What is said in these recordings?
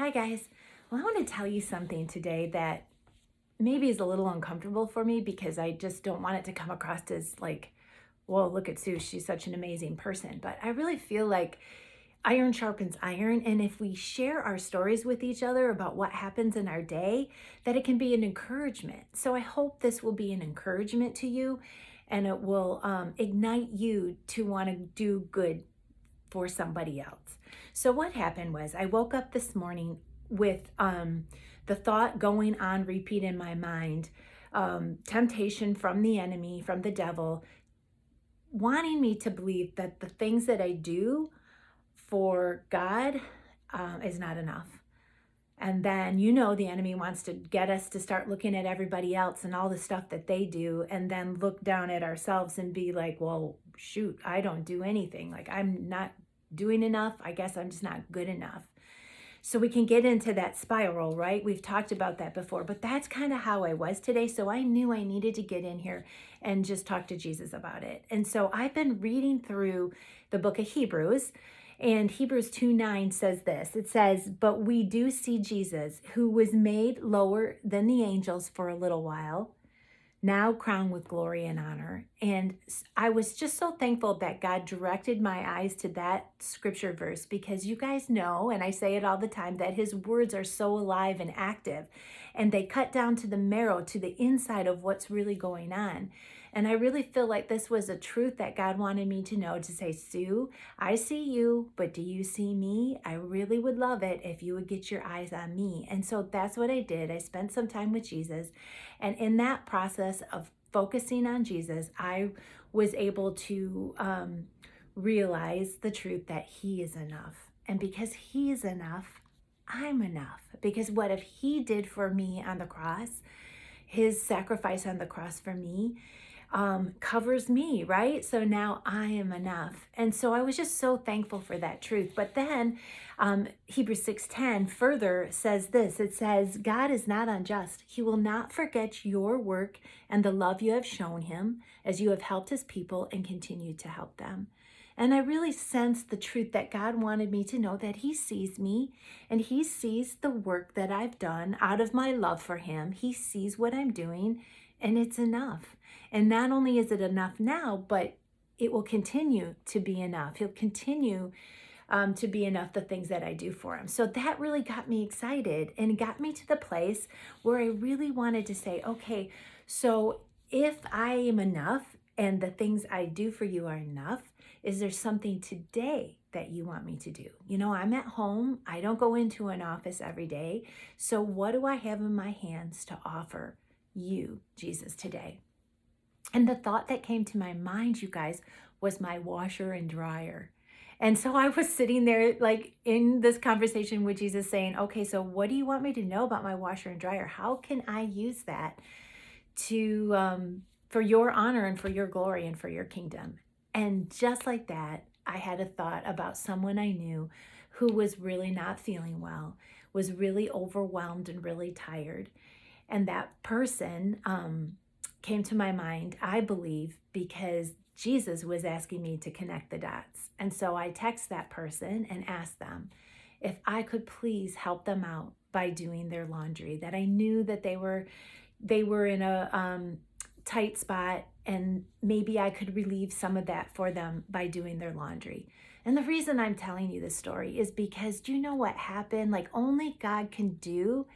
Hi, guys. Well, I want to tell you something today that maybe is a little uncomfortable for me because I just don't want it to come across as like, well, look at Sue. She's such an amazing person. But I really feel like iron sharpens iron. And if we share our stories with each other about what happens in our day, that it can be an encouragement. So I hope this will be an encouragement to you and it will ignite you to want to do good for somebody else. So what happened was I woke up this morning with the thought going on repeat in my mind, temptation from the enemy, from the devil, wanting me to believe that the things that I do for God is not enough. And then, the enemy wants to get us to start looking at everybody else and all the stuff that they do, and then look down at ourselves and be like, well, shoot, I don't do anything. Like, I'm not doing enough. I guess I'm just not good enough. So we can get into that spiral, right? We've talked about that before, but that's kind of how I was today. So I knew I needed to get in here and just talk to Jesus about it. And so I've been reading through the book of Hebrews, and Hebrews 2:9 says this. It says, but we do see Jesus, who was made lower than the angels for a little while, now crowned with glory and honor. And I was just so thankful that God directed my eyes to that scripture verse, because you guys know, and I say it all the time, that his words are so alive and active, and they cut down to the marrow, to the inside of what's really going on. And I really feel like this was a truth that God wanted me to know, to say, Sue, I see you, but do you see me? I really would love it if you would get your eyes on me. And so that's what I did. I spent some time with Jesus. And in that process of focusing on Jesus, I was able to realize the truth that he is enough. And because he is enough, I'm enough. Because what if he did for me on the cross, his sacrifice on the cross for me, covers me, right? So now I am enough. And so I was just so thankful for that truth. But then Hebrews 6:10 further says this. It says, God is not unjust. He will not forget your work and the love you have shown him as you have helped his people and continue to help them. And I really sensed the truth that God wanted me to know, that he sees me and he sees the work that I've done out of my love for him. He sees what I'm doing, and it's enough. And not only is it enough now, but it will continue to be enough. He'll continue to be enough, the things that I do for him. So that really got me excited and got me to the place where I really wanted to say, okay, so if I am enough and the things I do for you are enough, is there something today that you want me to do? I'm at home. I don't go into an office every day. So what do I have in my hands to offer you, Jesus, today? And the thought that came to my mind, you guys, was my washer and dryer. And so I was sitting there, like, in this conversation with Jesus, saying, okay, so what do you want me to know about my washer and dryer? How can I use that to for your honor and for your glory and for your kingdom? And just like that, I had a thought about someone I knew who was really not feeling well, was really overwhelmed and really tired. And that person came to my mind, I believe, because Jesus was asking me to connect the dots. And so I text that person and asked them if I could please help them out by doing their laundry, that I knew that they were in a tight spot, and maybe I could relieve some of that for them by doing their laundry. And the reason I'm telling you this story is because, do you know what happened? Like, only God can do.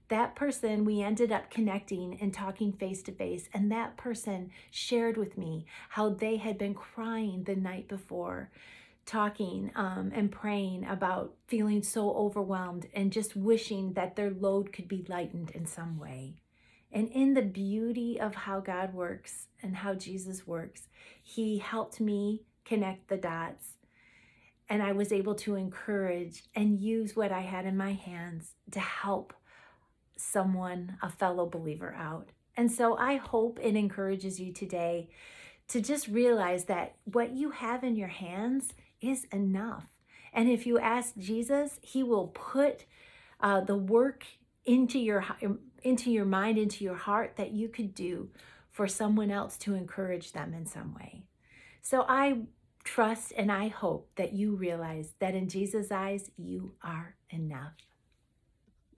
That person, we ended up connecting and talking face to face, and that person shared with me how they had been crying the night before, talking and praying about feeling so overwhelmed and just wishing that their load could be lightened in some way. And in the beauty of how God works and how Jesus works, he helped me connect the dots. And I was able to encourage and use what I had in my hands to help someone, a fellow believer, out. And so I hope it encourages you today to just realize that what you have in your hands is enough. And if you ask Jesus, he will put the work into your mind, into your heart, that you could do for someone else to encourage them in some way. So I trust and I hope that you realize that in Jesus' eyes, you are enough.